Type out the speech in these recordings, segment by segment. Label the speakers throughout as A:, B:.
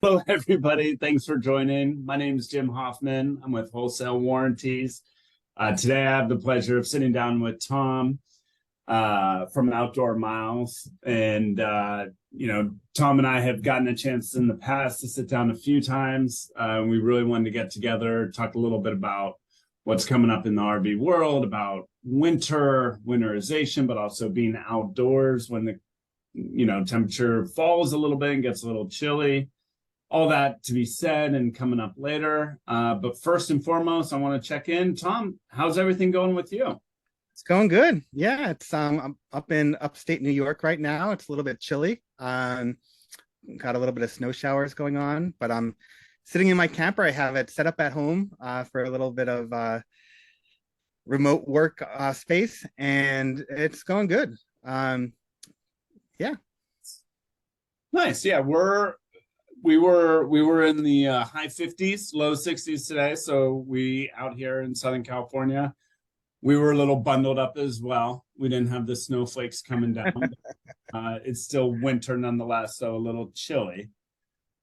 A: Hello, everybody. Thanks for joining. My name is Jim Hoffman. I'm with Wholesale Warranties. Today, I have the pleasure of sitting down with Tom from Outdoor Miles. Tom and I have gotten a chance in the past to sit down a few times. We really wanted to get together, talk a little bit about what's coming up in the RV world, about winterization, but also being outdoors when the temperature falls a little bit and gets a little chilly. All that to be said and coming up later. But first and foremost, I want to check in. Tom, how's everything going with you?
B: It's going good. Yeah, I'm up in upstate New York right now. It's a little bit chilly. Got a little bit of snow showers going on, but I'm sitting in my camper. I have it set up at home for a little bit of remote work space, and it's going good. Yeah.
A: Nice. Yeah, we were in the high 50s, low 60s today. So we out here in Southern California, we were a little bundled up as well. We didn't have the snowflakes coming down. It's still winter nonetheless, so a little chilly.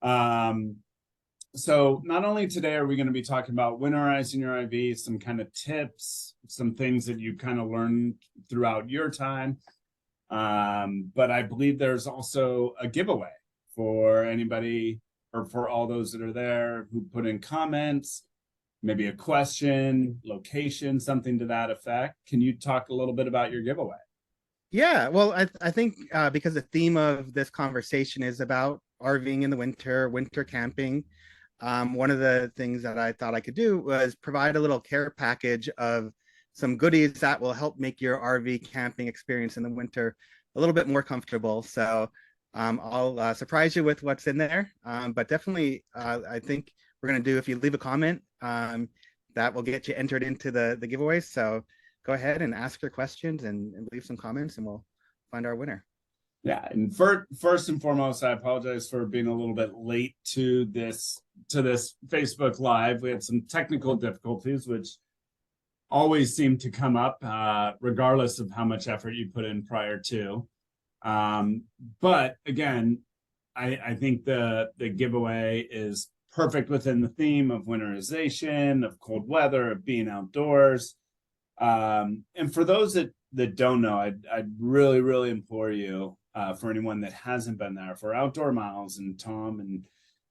A: So not only today are we going to be talking about winterizing your RV, some kind of tips, some things that you kind of learned throughout your time. But I believe there's also a giveaway for anybody or for all those that are there who put in comments, maybe a question, location, something to that effect. Can you talk a little bit about your giveaway?
B: Yeah, well, I think because the theme of this conversation is about RVing in the winter camping, one of the things that I thought I could do was provide a little care package of some goodies that will help make your RV camping experience in the winter a little bit more comfortable. So I'll surprise you with what's in there, but definitely I think we're going to do, if you leave a comment, that will get you entered into the giveaway. So go ahead and ask your questions and leave some comments, and we'll find our winner.
A: Yeah, and first and foremost, I apologize for being a little bit late to this Facebook Live. We had some technical difficulties, which always seem to come up, regardless of how much effort you put in prior to. But again, I think the giveaway is perfect within the theme of winterization, of cold weather, of being outdoors. And for those that don't know, I'd really implore you, for anyone that hasn't been there, for Outdoor Miles and Tom, and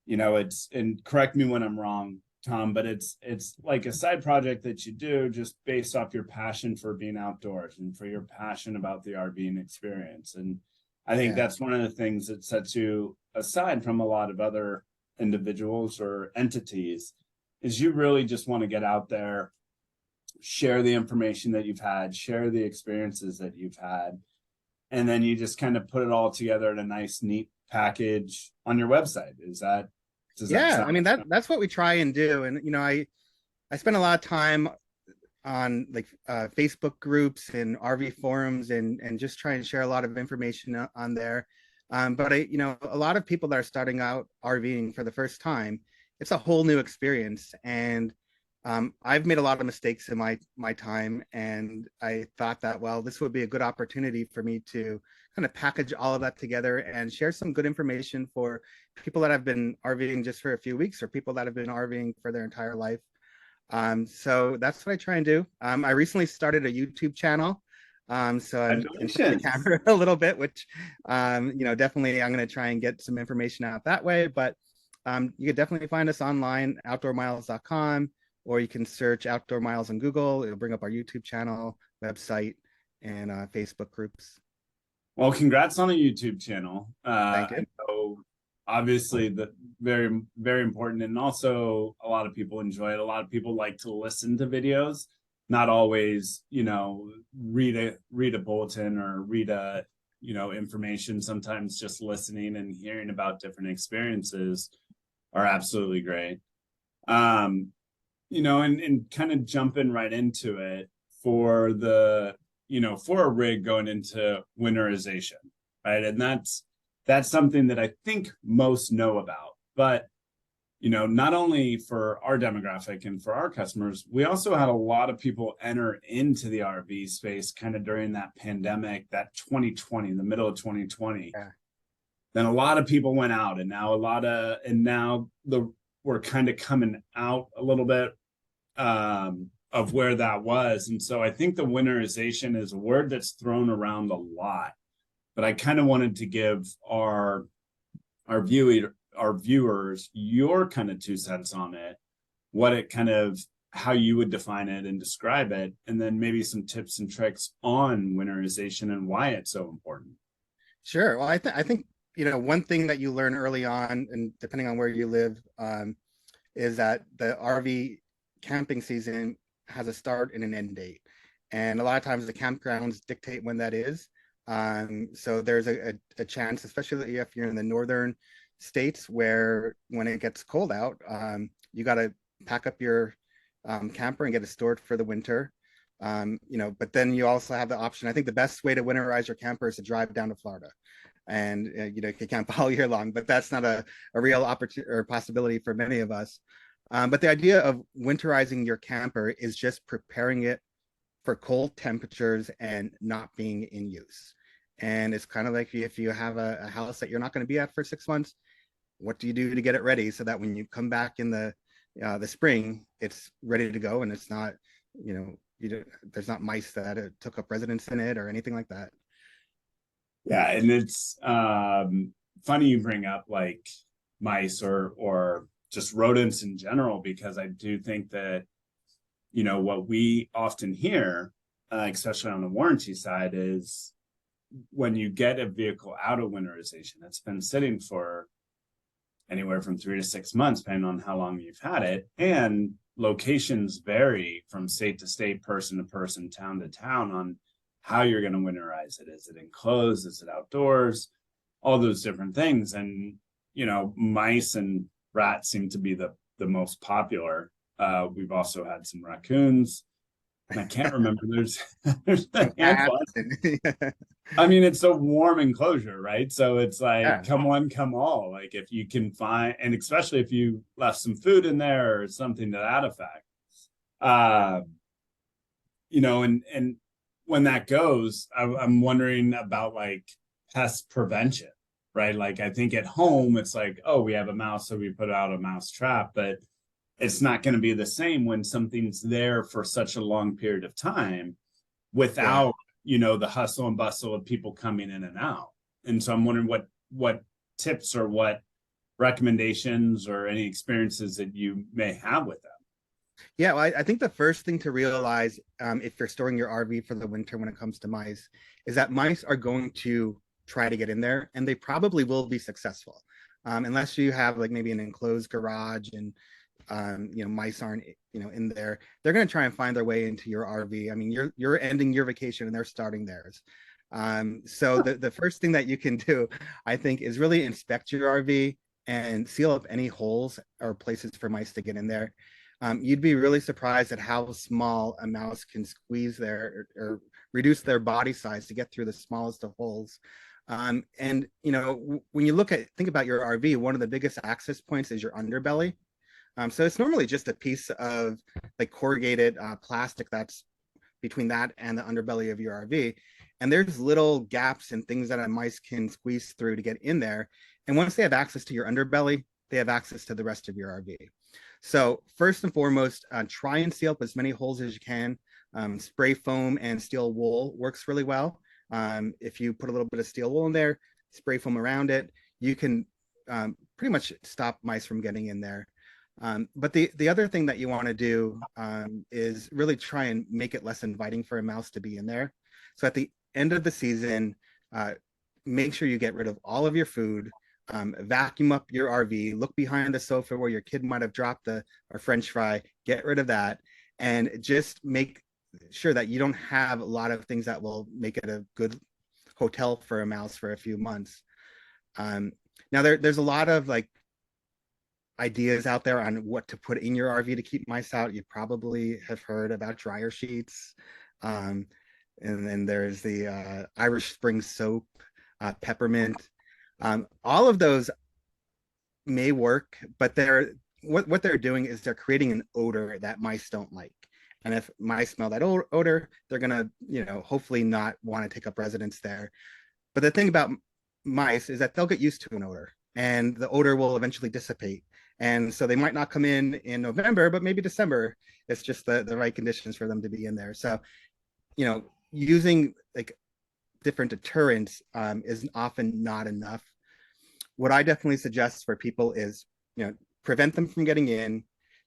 A: and correct me when I'm wrong, Tom, but it's like a side project that you do just based off your passion for being outdoors and for your passion about the RVing experience. And I think that's one of the things that sets you aside from a lot of other individuals or entities, is you really just want to get out there, share the information that you've had, share the experiences that you've had, and then you just kind of put it all together in a nice, neat package on your website. Does that
B: I mean, that's what we try and do. And I spend a lot of time on like Facebook groups and RV forums, and just try and share a lot of information on there. But a lot of people that are starting out RVing for the first time, it's a whole new experience. And I've made a lot of mistakes in my time, and I thought that, well, this would be a good opportunity for me to kind of package all of that together and share some good information for people that have been RVing just for a few weeks, or people that have been RVing for their entire life. So that's what I try and do. I recently started a YouTube channel. So I'm in the camera a little bit, which, definitely I'm going to try and get some information out that way. But you can definitely find us online, outdoormiles.com, or you can search Outdoor Miles on Google. It'll bring up our YouTube channel, website, and Facebook groups.
A: Well, congrats on the YouTube channel.
B: Thank you.
A: I know obviously the very, very important, and also a lot of people enjoy it. A lot of people like to listen to videos, not always, read a bulletin or read information. Sometimes just listening and hearing about different experiences are absolutely great. And kind of jumping right into it, for a rig going into winterization, right? And that's something that I think most know about. But not only for our demographic and for our customers, we also had a lot of people enter into the RV space kind of during that pandemic, that 2020, the middle of 2020.
B: Yeah.
A: then a lot of people went out, and now we're kind of coming out a little bit of where that was. And so I think the winterization is a word that's thrown around a lot, but I kind of wanted to give our viewers your kind of 2 cents on it, what it kind of, how you would define it and describe it, and then maybe some tips and tricks on winterization and why it's so important.
B: Sure. Well, I think one thing that you learn early on, and depending on where you live, is that the RV camping season has a start and an end date, and a lot of times the campgrounds dictate when that is. So there's a chance, especially if you're in the northern states, where when it gets cold out, you got to pack up your camper and get it stored for the winter. But then you also have the option. I think the best way to winterize your camper is to drive down to Florida, and you camp all year long. But that's not a real opportunity or possibility for many of us. But the idea of winterizing your camper is just preparing it for cold temperatures and not being in use. And it's kind of like if you have a house that you're not going to be at for 6 months, what do you do to get it ready so that when you come back in the spring, it's ready to go and it's not, there's not mice that took up residence in it or anything like that.
A: Yeah, and it's funny you bring up like mice or just rodents in general, because I do think that what we often hear, especially on the warranty side, is when you get a vehicle out of winterization, it's been sitting for anywhere from 3 to 6 months, depending on how long you've had it. And locations vary from state to state, person to person, town to town on how you're going to winterize it. Is it enclosed? Is it outdoors? All those different things. And, mice and rats seem to be the most popular. We've also had some raccoons. And I can't remember. There's a handful. I mean, it's a warm enclosure, right? So it's like, yeah, come one, come all. Like if you can find, and especially if you left some food in there or something to that effect, and when that goes, I'm wondering about like pest prevention, right? Like I think at home, it's like, oh, we have a mouse, so we put out a mouse trap, but it's not going to be the same when something's there for such a long period of time without, the hustle and bustle of people coming in and out. And so I'm wondering what tips or what recommendations or any experiences that you may have with them.
B: Yeah, well, I think the first thing to realize if you're storing your RV for the winter when it comes to mice is that mice are going to try to get in there, and they probably will be successful. Unless you have like maybe an enclosed garage and mice aren't in there, they're going to try and find their way into your RV. I mean, you're ending your vacation and they're starting theirs. So the first thing that you can do, I think, is really inspect your RV and seal up any holes or places for mice to get in there. You'd be really surprised at how small a mouse can squeeze or reduce their body size to get through the smallest of holes. And when you think about your RV, one of the biggest access points is your underbelly. So it's normally just a piece of like corrugated plastic that's between that and the underbelly of your RV. And there's little gaps and things that a mice can squeeze through to get in there. And once they have access to your underbelly, they have access to the rest of your RV. So first and foremost, try and seal up as many holes as you can. Spray foam and steel wool works really well. If you put a little bit of steel wool in there, spray foam around it, you can pretty much stop mice from getting in there. But the other thing that you want to do is really try and make it less inviting for a mouse to be in there. So at the end of the season, make sure you get rid of all of your food, vacuum up your RV, look behind the sofa where your kid might have dropped a French fry, get rid of that, and just make sure that you don't have a lot of things that will make it a good hotel for a mouse for a few months. Now there's a lot of like ideas out there on what to put in your RV to keep mice out. You probably have heard about dryer sheets. And then there's the Irish Spring soap, peppermint. All of those may work, but what they're doing is they're creating an odor that mice don't like. And if mice smell that odor, they're gonna, hopefully not want to take up residence there. But the thing about mice is that they'll get used to an odor, and the odor will eventually dissipate. And so they might not come in November, but maybe December. It's just the right conditions for them to be in there. So, using like different deterrents is often not enough. What I definitely suggest for people is, prevent them from getting in.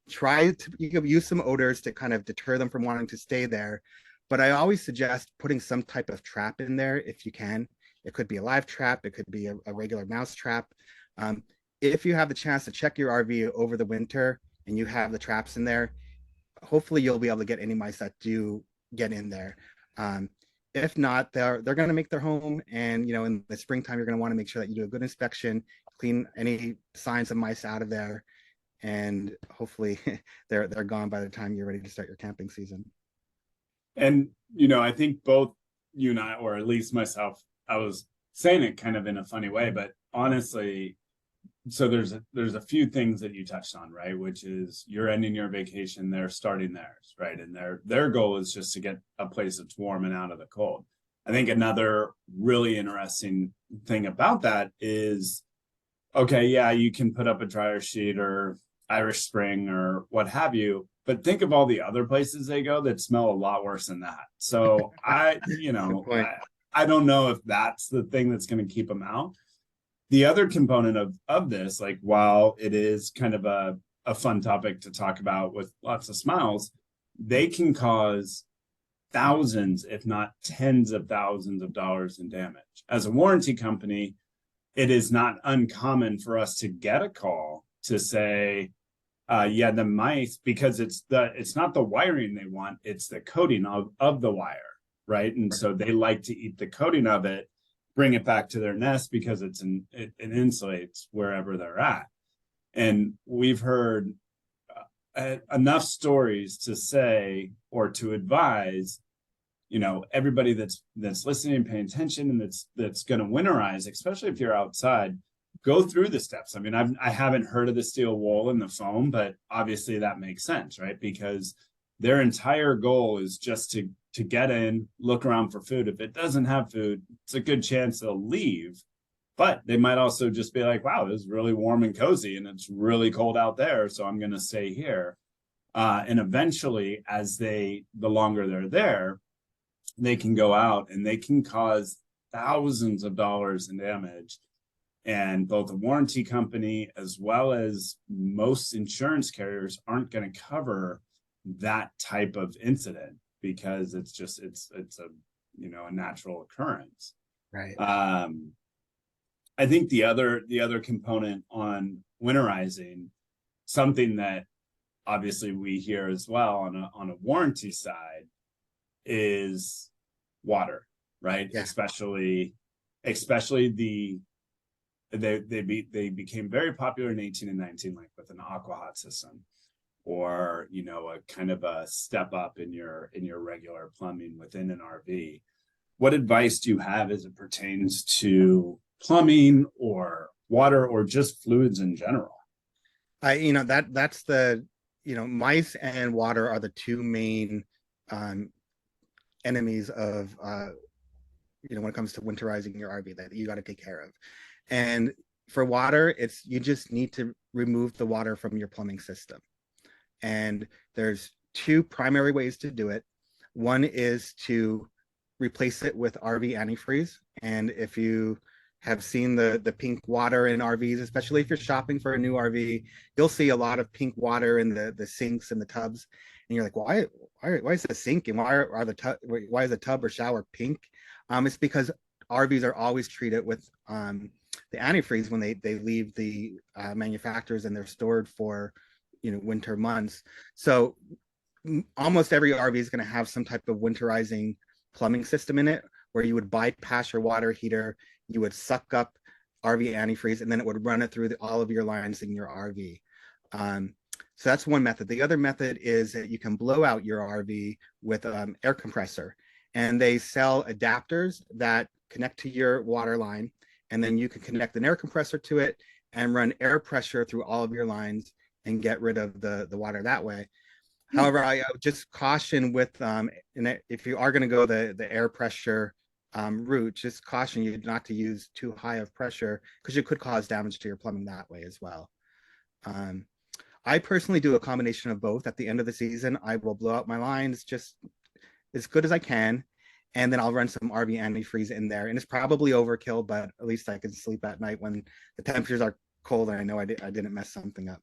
B: Try to use some odors to kind of deter them from wanting to stay there. But I always suggest putting some type of trap in there if you can. It could be a live trap. It could be a regular mouse trap. If you have the chance to check your RV over the winter and you have the traps in there, hopefully you'll be able to get any mice that do get in there. If not, they're going to make their home, and in the springtime you're going to want to make sure that you do a good inspection, clean any signs of mice out of there, and hopefully they're gone by the time you're ready to start your camping season.
A: And I think both you and I, or at least myself, I was saying it kind of in a funny way, but honestly, so there's a few things that you touched on, right? Which is you're ending your vacation, they're starting theirs, right? And their goal is just to get a place that's warm and out of the cold. I think another really interesting thing about that is, okay, yeah, you can put up a dryer sheet or Irish Spring or what have you, but think of all the other places they go that smell a lot worse than that. So I don't know if that's the thing that's going to keep them out. The other component of this, like, while it is kind of a fun topic to talk about with lots of smiles, they can cause thousands, if not tens of thousands of dollars in damage. As a warranty company, it is not uncommon for us to get a call to say, yeah, the mice, because it's not the wiring they want, it's the coating of the wire, right? And so they like to eat the coating of it, bring it back to their nest because it insulates wherever they're at. And we've heard enough stories to say, or to advise, everybody that's listening and paying attention and that's going to winterize, especially if you're outside, go through the steps. I mean, I haven't heard of the steel wool and the foam, but obviously that makes sense, right? Because their entire goal is just to get in, look around for food. If it doesn't have food, it's a good chance they'll leave. But they might also just be like, wow, this is really warm and cozy and it's really cold out there, so I'm going to stay here. And eventually, the longer they're there, they can go out and they can cause thousands of dollars in damage. And both the warranty company as well as most insurance carriers aren't going to cover that type of incident because it's a natural occurrence.
B: Right.
A: I think the other component on winterizing, something that obviously we hear as well on a warranty side, is water, right? Yeah. Especially they became very popular in 18 and 19, like with an aqua hot system, or a kind of a step up in your regular plumbing within an RV. What advice do you have as it pertains to plumbing or water or just fluids in general?
B: That's the mice and water are the two main enemies of when it comes to winterizing your RV that you got to take care of. And for water, you just need to remove the water from your plumbing system. And there's two primary ways to do it. One is to replace it with RV antifreeze. And if you have seen the pink water in RVs, especially if you're shopping for a new RV, you'll see a lot of pink water in the sinks and the tubs. And you're like, why is the sink and why is the tub or shower pink? It's because RVs are always treated with the antifreeze when they leave the manufacturers and they're stored for winter months. So almost every RV is going to have some type of winterizing plumbing system in it, where you would bypass your water heater, you would suck up RV antifreeze, and then it would run it through all of your lines in your RV. So that's one method. The other method is that you can blow out your RV with air compressor, and they sell adapters that connect to your water line, and then you can connect an air compressor to it and run air pressure through all of your lines and get rid of the water that way. However, I would just caution with, if you are going to go the air pressure route, just caution you not to use too high of pressure because you could cause damage to your plumbing that way as well. Um, I personally do a combination of both. At the end of the season, I will blow out my lines just as good as I can, and then I'll run some RV antifreeze in there. And it's probably overkill, but at least I can sleep at night when the temperatures are cold and I know I didn't mess something up.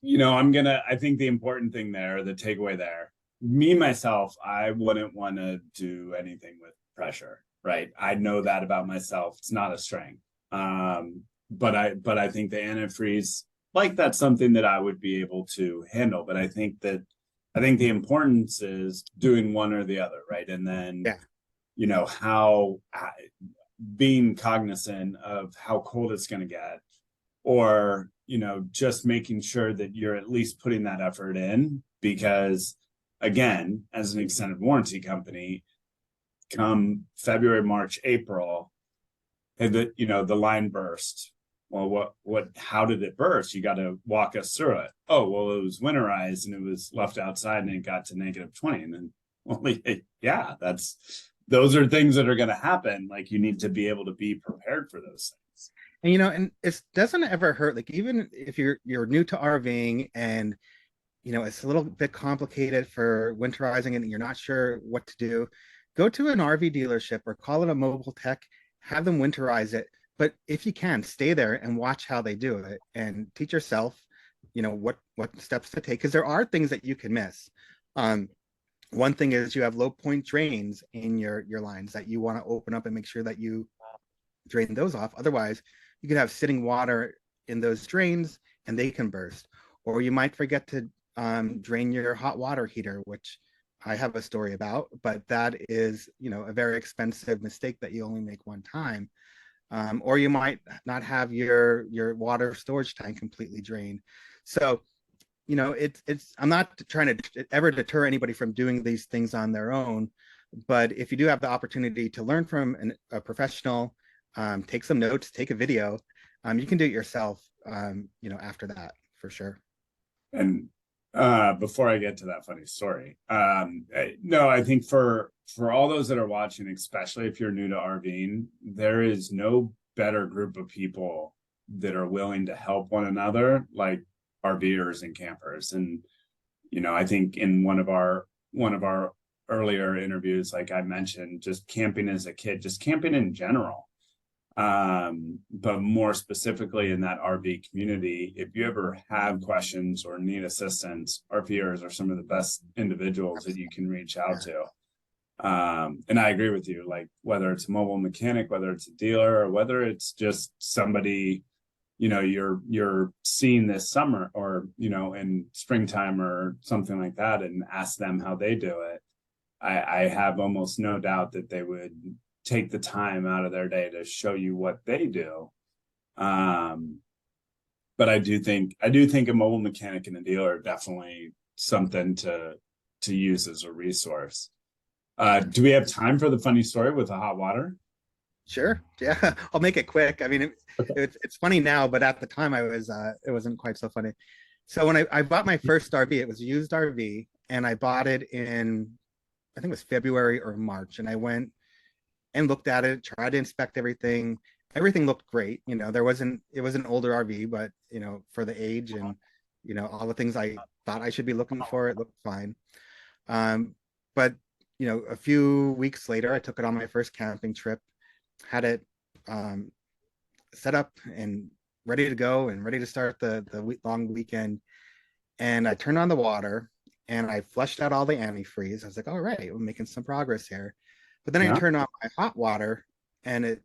A: I think the important thing there, the takeaway there, me myself, I wouldn't want to do anything with pressure, right? I know that about myself. It's not a strength. But I think the antifreeze, like that's something that I would be able to handle. But I think the importance is doing one or the other, right? And then,
B: Yeah.
A: how being cognizant of how cold it's going to get, or, just making sure that you're at least putting that effort in, because again, as an extended warranty company, come February, March, April, and the line burst. Well, how did it burst? You got to walk us through it. Oh, well, it was winterized and it was left outside and it got to -20. And then, well, yeah, those are things that are going to happen. Like, you need to be able to be prepared for those things.
B: And it doesn't ever hurt. Like, even if you're new to RVing and it's a little bit complicated for winterizing and you're not sure what to do, go to an RV dealership or call it a mobile tech, have them winterize it. But if you can, stay there and watch how they do it and teach yourself, what steps to take, because there are things that you can miss. One thing is you have low point drains in your lines that you want to open up and make sure that you drain those off. Otherwise, you could have sitting water in those drains and they can burst. Or you might forget to drain your hot water heater, which I have a story about, but that is, a very expensive mistake that you only make one time. Or you might not have your water storage tank completely drained. So, it's I'm not trying to ever deter anybody from doing these things on their own, but if you do have the opportunity to learn from a professional, take some notes, take a video, you can do it yourself, after that, for sure.
A: And before I get to that funny story, no, I think for all those that are watching, especially if you're new to RVing, there is no better group of people that are willing to help one another, like RVers and campers. And I think in one of our earlier interviews, like I mentioned, just camping as a kid, just camping in general, but more specifically in that RV community, if you ever have questions or need assistance, RVers are some of the best individuals that you can reach out to. And I agree with you, like whether it's a mobile mechanic, whether it's a dealer, or whether it's just somebody, you're seeing this summer or, in springtime or something like that, and ask them how they do it. I have almost no doubt that they would take the time out of their day to show you what they do. But I do think a mobile mechanic and a dealer are definitely something to use as a resource. Do we have time for the funny story with the hot water?
B: Sure. Yeah, I'll make it quick. I mean, it's funny now, but at the time it wasn't quite so funny. So when I bought my first RV, it was a used RV, and I bought it in, I think it was February or March, and I went and looked at it, tried to inspect everything. Everything looked great. It was an older RV, but for the age and all the things I thought I should be looking for, it looked fine. But a few weeks later, I took it on my first camping trip, had it set up and ready to go and ready to start the long weekend. And I turned on the water and I flushed out all the antifreeze. I was like, all right, we're making some progress here. But then I turned on my hot water and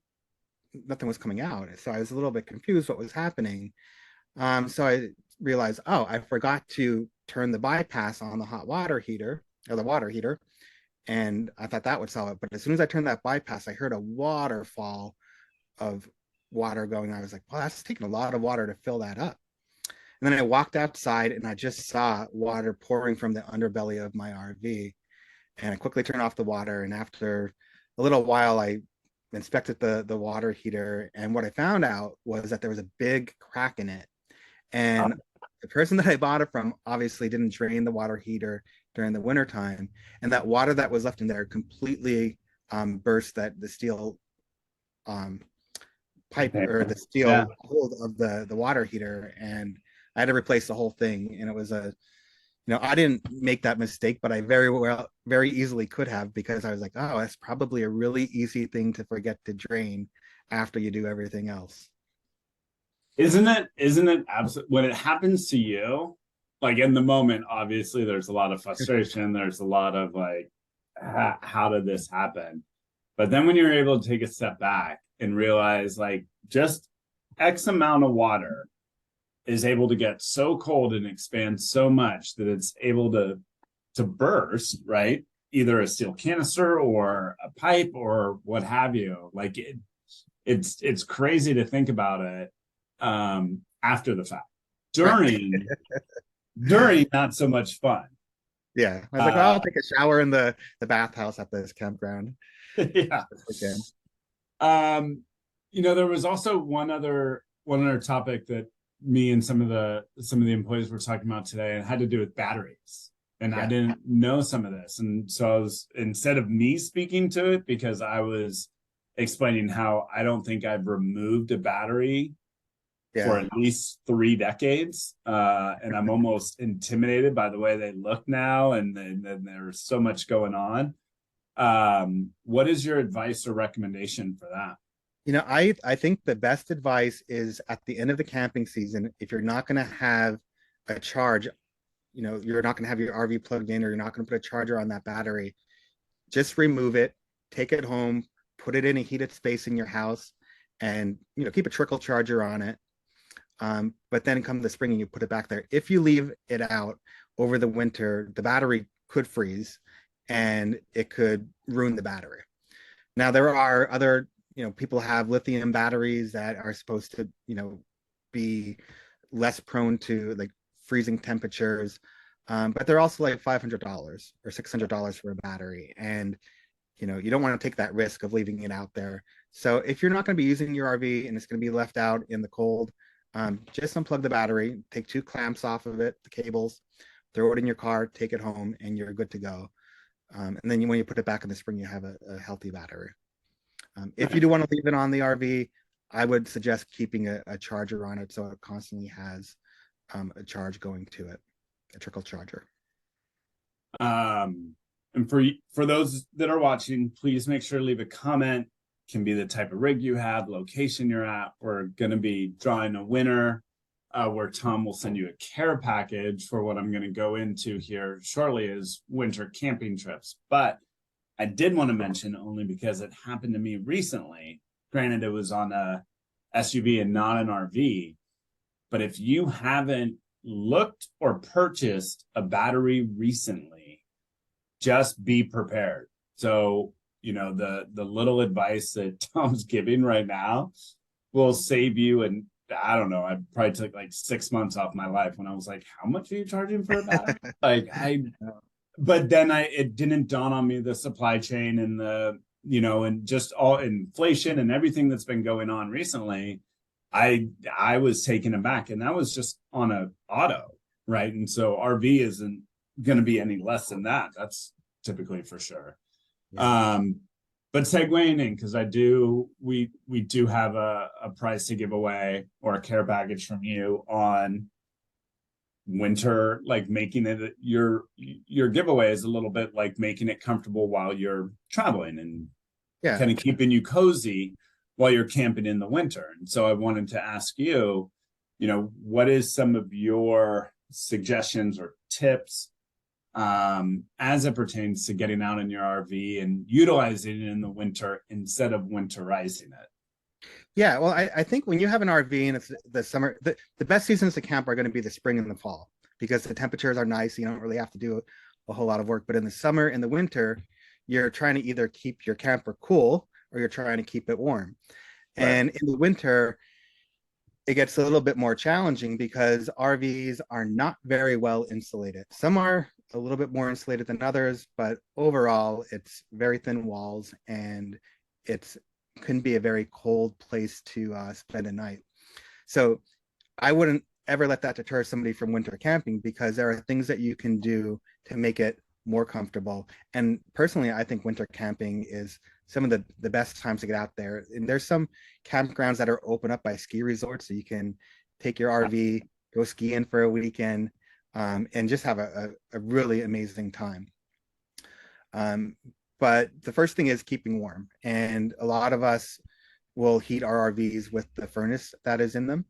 B: nothing was coming out. So I was a little bit confused what was happening. So I realized, oh, I forgot to turn the bypass on the hot water heater or the water heater. And I thought that would solve it. But as soon as I turned that bypass, I heard a waterfall of water going on. I was like, well, that's taking a lot of water to fill that up. And then I walked outside and I just saw water pouring from the underbelly of my RV. And I quickly turned off the water. And after a little while, I inspected the water heater. And what I found out was that there was a big crack in it. And the person that I bought it from obviously didn't drain the water heater during the wintertime. And that water that was left in there completely burst the steel um, pipe,
A: Okay.
B: or the
A: Yeah.
B: steel hold of the water heater, and I had to replace the whole thing. And it was I didn't make that mistake, but I very easily could have, because I was like, oh, that's probably a really easy thing to forget to drain after you do everything else.
A: Isn't it absolute when it happens to you, like in the moment, obviously there's a lot of frustration, there's a lot of like, how did this happen? But then when you're able to take a step back and realize like just X amount of water is able to get so cold and expand so much that it's able to burst, right? Either a steel canister or a pipe or what have you. Like it's crazy to think about it after the fact.
B: Right.
A: During not so much fun.
B: Yeah. I was like, well, I'll take a shower in the bathhouse at this campground.
A: Yeah.
B: Again.
A: There was also one other topic that me and some of the employees were talking about today, and it had to do with batteries. And I didn't know some of this. And so I was, instead of me speaking to it, because I was explaining how I don't think I've removed a battery for at least 3 decades. And I'm almost intimidated by the way they look now. And then there's so much going on. What is your advice or recommendation for that?
B: I think the best advice is at the end of the camping season, if you're not going to have a charge, you're not going to have your RV plugged in, or you're not going to put a charger on that battery, just remove it, take it home, put it in a heated space in your house, and keep a trickle charger on it. But then come the spring and you put it back there. If you leave it out over the winter, the battery could freeze and it could ruin the battery. Now, there are other, people have lithium batteries that are supposed to, be less prone to like freezing temperatures. But they're also like $500 or $600 for a battery. And, you don't want to take that risk of leaving it out there. So if you're not going to be using your RV and it's going to be left out in the cold, just unplug the battery, take 2 clamps off of it, the cables, throw it in your car, take it home, and you're good to go. And then when you put it back in the spring, you have a healthy battery. If you do want to leave it on the RV, I would suggest keeping a charger on it so it constantly has a charge going to it, a trickle charger.
A: And for those that are watching, please make sure to leave a comment. Can be the type of rig you have, location you're at. We're going to be drawing a winner where Tom will send you a care package for what I'm going to go into here shortly is winter camping trips. But I did want to mention, only because it happened to me recently, granted it was on a SUV and not an RV, but if you haven't looked or purchased a battery recently, just be prepared. So the little advice that Tom's giving right now will save you. And I don't know, I probably took like 6 months off my life when I was like, how much are you charging for a battery? But then it didn't dawn on me the supply chain and and just all inflation and everything that's been going on recently. I was taken aback, and that was just on a auto, right? And so RV isn't going to be any less than that. That's typically for sure. But segueing in, because we do have a prize to give away, or a care package from you on winter, like making it your giveaway is a little bit like making it comfortable while you're traveling, and kind of keeping you cozy while you're camping in the winter. And so I wanted to ask you, what is some of your suggestions or tips as it pertains to getting out in your RV and utilizing it in the winter instead of winterizing it?
B: Yeah, well, I think when you have an RV and it's the summer, the best seasons to camp are going to be the spring and the fall, because the temperatures are nice. You don't really have to do a whole lot of work. But in the summer and the winter, you're trying to either keep your camper cool or you're trying to keep it warm. Right. And in the winter, it gets a little bit more challenging because RVs are not very well insulated. Some are a little bit more insulated than others, but overall, it's very thin walls, and it's can be a very cold place to spend a night. So I wouldn't ever let that deter somebody from winter camping, because there are things that you can do to make it more comfortable. And personally, I think winter camping is some of the best times to get out there. And there's some campgrounds that are open up by ski resorts, so you can take your RV, go skiing for a weekend, and just have a really amazing time. Um, but the first thing is keeping warm. And a lot of us will heat our RVs with the furnace that is in them.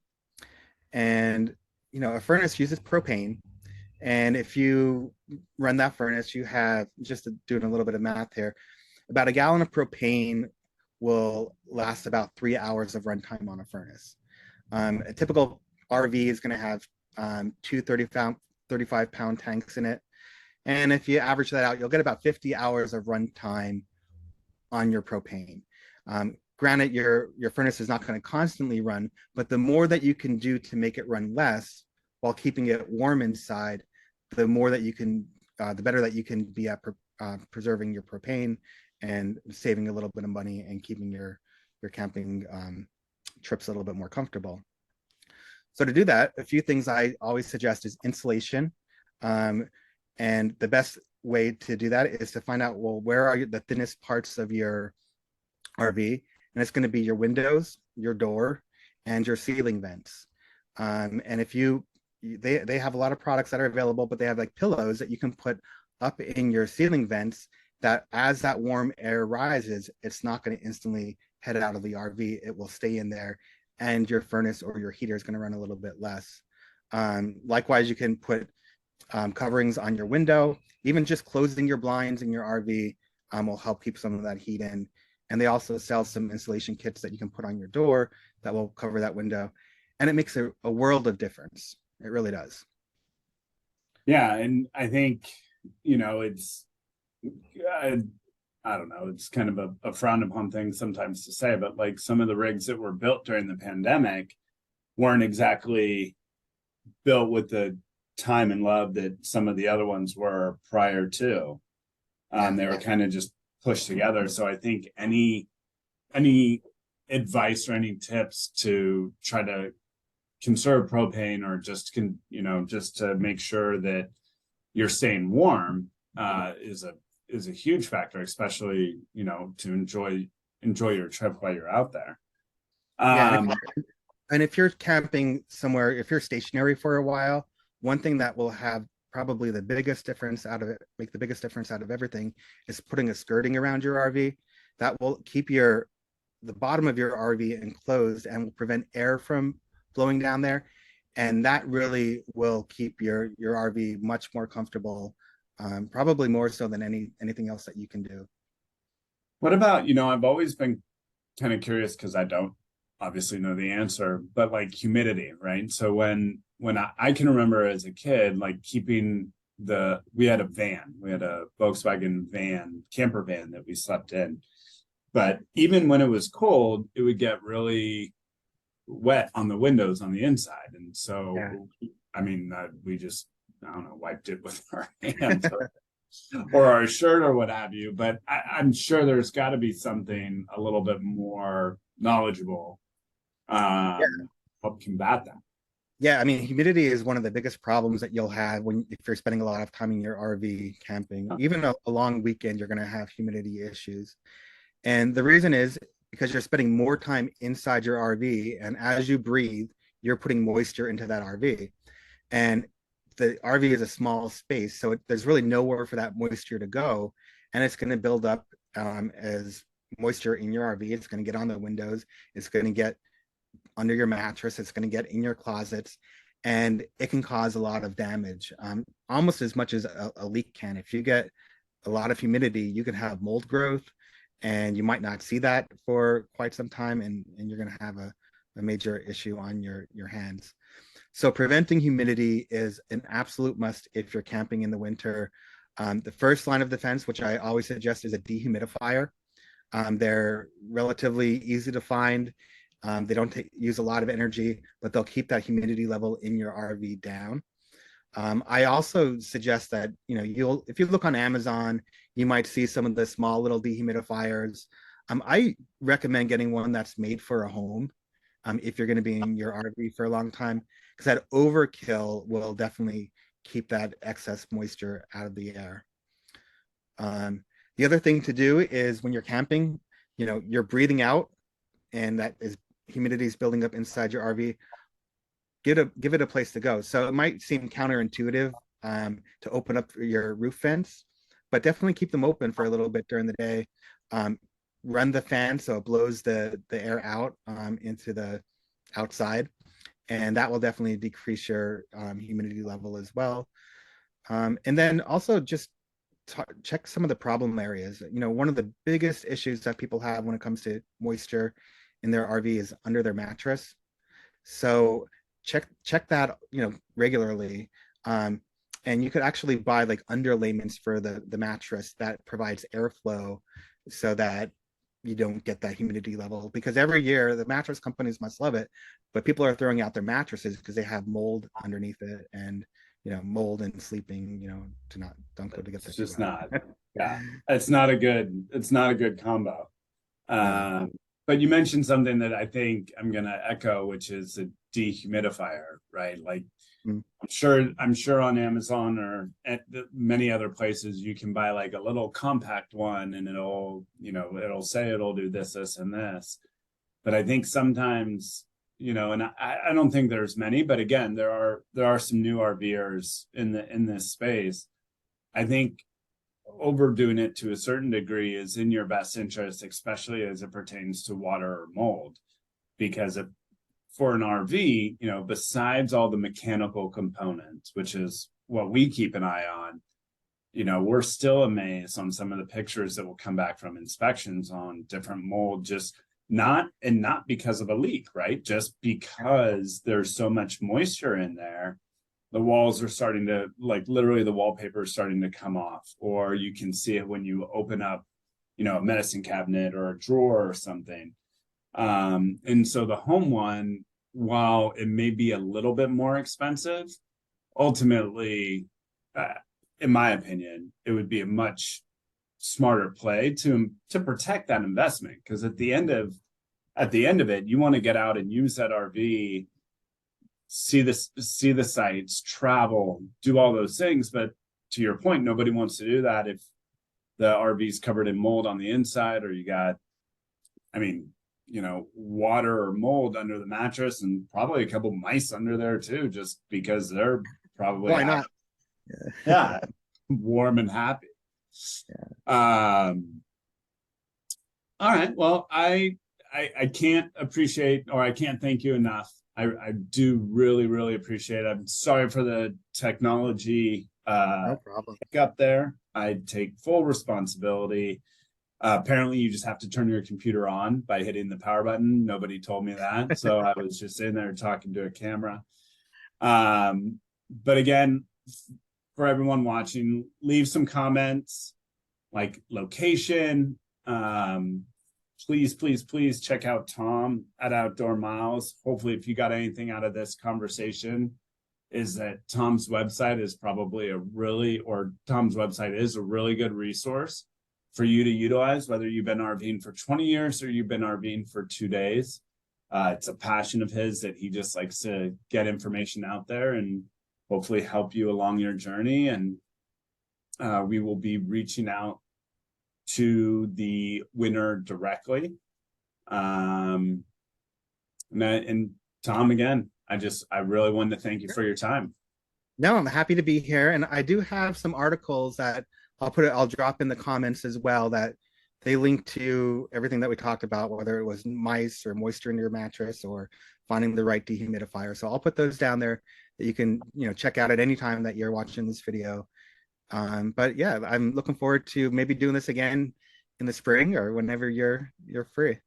B: And, a furnace uses propane. And if you run that furnace, you have, just doing a little bit of math here, about a gallon of propane will last about 3 hours of runtime on a furnace. A typical RV is going to have two 35-pound tanks in it. And if you average that out, you'll get about 50 hours of runtime on your propane. Granted, your furnace is not going to constantly run, but the more that you can do to make it run less while keeping it warm inside, the more that you can, the better that you can be at preserving your propane and saving a little bit of money and keeping your camping trips a little bit more comfortable. So to do that, a few things I always suggest is insulation. And the best way to do that is to find out, well, where are the thinnest parts of your RV? And it's going to be your windows, your door, and your ceiling vents. And if they have a lot of products that are available, but they have like pillows that you can put up in your ceiling vents that as that warm air rises, it's not going to instantly head out of the RV. It will stay in there, and your furnace or your heater is going to run a little bit less. Likewise, you can put coverings on your window. Even just closing your blinds in your RV will help keep some of that heat in. And they also sell some insulation kits that you can put on your door that will cover that window. And it makes a world of difference. It really does.
A: Yeah, and I think, it's I don't know, it's kind of a frowned upon thing sometimes to say, but like some of the rigs that were built during the pandemic weren't exactly built with the time and love that some of the other ones were prior to. They were kind of just pushed together. So I think any advice or any tips to try to conserve propane or just just to make sure that you're staying warm is a huge factor, especially to enjoy your trip while you're out there.
B: And if you're camping somewhere, if you're stationary for a while, one thing that will have probably the biggest difference out of it, make the biggest difference out of everything, is putting a skirting around your RV. That will keep the bottom of your RV enclosed and will prevent air from blowing down there. And that really will keep your RV much more comfortable, probably more so than anything else that you can do.
A: What about, I've always been kind of curious because I don't obviously know the answer, but like humidity, right? So when I can remember as a kid, like keeping we had a Volkswagen camper van that we slept in. But even when it was cold, it would get really wet on the windows on the inside. And so, I mean, we just, I don't know, wiped it with our hands or our shirt or what have you. But I'm sure there's got to be something a little bit more knowledgeable help combat that.
B: Yeah, I mean, humidity is one of the biggest problems that you'll have if you're spending a lot of time in your RV camping. Even a long weekend, you're going to have humidity issues. And the reason is because you're spending more time inside your RV, and as you breathe, you're putting moisture into that RV. And the RV is a small space, so there's really nowhere for that moisture to go, and it's going to build up as moisture in your RV. It's going to get on the windows. It's going to get under your mattress. It's going to get in your closets, and it can cause a lot of damage, almost as much as a leak can. If you get a lot of humidity, you can have mold growth, and you might not see that for quite some time, and you're going to have a major issue on your hands. So preventing humidity is an absolute must if you're camping in the winter. The first line of defense, which I always suggest, is a dehumidifier. They're relatively easy to find. They don't use a lot of energy, but they'll keep that humidity level in your RV down. I also suggest that, if you look on Amazon, you might see some of the small little dehumidifiers. I recommend getting one that's made for a home if you're going to be in your RV for a long time, because that overkill will definitely keep that excess moisture out of the air. The other thing to do is when you're camping, you're breathing out, and that is humidity is building up inside your RV. Give it a place to go. So it might seem counterintuitive to open up your roof vents, but definitely keep them open for a little bit during the day. Run the fan so it blows the air out into the outside, and that will definitely decrease your humidity level as well. And then also just check some of the problem areas. One of the biggest issues that people have when it comes to moisture in their RV is under their mattress. So check that regularly. And you could actually buy like underlayments for the mattress that provides airflow so that you don't get that humidity level, because every year the mattress companies must love it, but people are throwing out their mattresses because they have mold underneath it, and mold and sleeping don't go together.
A: It's just not. Yeah, it's not a good combo. But you mentioned something that I think I'm gonna echo, which is a dehumidifier, right? Like I'm sure on Amazon or at many other places you can buy like a little compact one, and it'll say it'll do this, this, and this. But I think sometimes, and I don't think there's many, but again, there are some new RVers in this space. I think overdoing it to a certain degree is in your best interest, especially as it pertains to water or mold, because for an RV, besides all the mechanical components, which is what we keep an eye on, we're still amazed on some of the pictures that will come back from inspections on different mold, just not because of a leak, right? Just because there's so much moisture in there, the walls are starting to, like, literally the wallpaper is starting to come off, or you can see it when you open up, a medicine cabinet or a drawer or something. And so the home one, while it may be a little bit more expensive, ultimately, in my opinion, it would be a much smarter play to protect that investment, because at the end of it, you want to get out and use that RV, see the sights, travel, do all those things. But to your point, nobody wants to do that if the RV is covered in mold on the inside, or you got, water or mold under the mattress, and probably a couple mice under there too, just because they're probably
B: why not?
A: Yeah, warm and happy. Yeah. All right. Well, I can't appreciate, or I can't thank you enough. I do really, really appreciate it. I'm sorry for the technology
B: No problem.
A: up there. I take full responsibility. Apparently you just have to turn your computer on by hitting the power button. Nobody told me that. So I was just in there talking to a camera. But again, for everyone watching, leave some comments, like location. Please check out Tom at Outdoor Miles. Hopefully, if you got anything out of this conversation, is that Tom's website is a really good resource for you to utilize, whether you've been RVing for 20 years or you've been RVing for 2 days. It's a passion of his that he just likes to get information out there and hopefully help you along your journey. And we will be reaching out to the winner directly. And Tom, again, I really wanted to thank you for your time.
B: No, I'm happy to be here. And I do have some articles that I'll drop in the comments as well, that they link to everything that we talked about, whether it was mice or moisture in your mattress or finding the right dehumidifier. So I'll put those down there that you can, check out at any time that you're watching this video. But yeah, I'm looking forward to maybe doing this again in the spring or whenever you're free.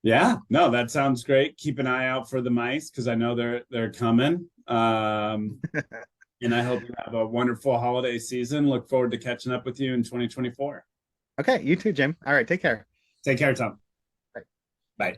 A: Yeah, no, that sounds great. Keep an eye out for the mice, because I know they're coming. And I hope you have a wonderful holiday season. Look forward to catching up with you in 2024.
B: Okay, you too, Jim. All right, take care.
A: Take care, Tom.
B: Bye.
A: Bye.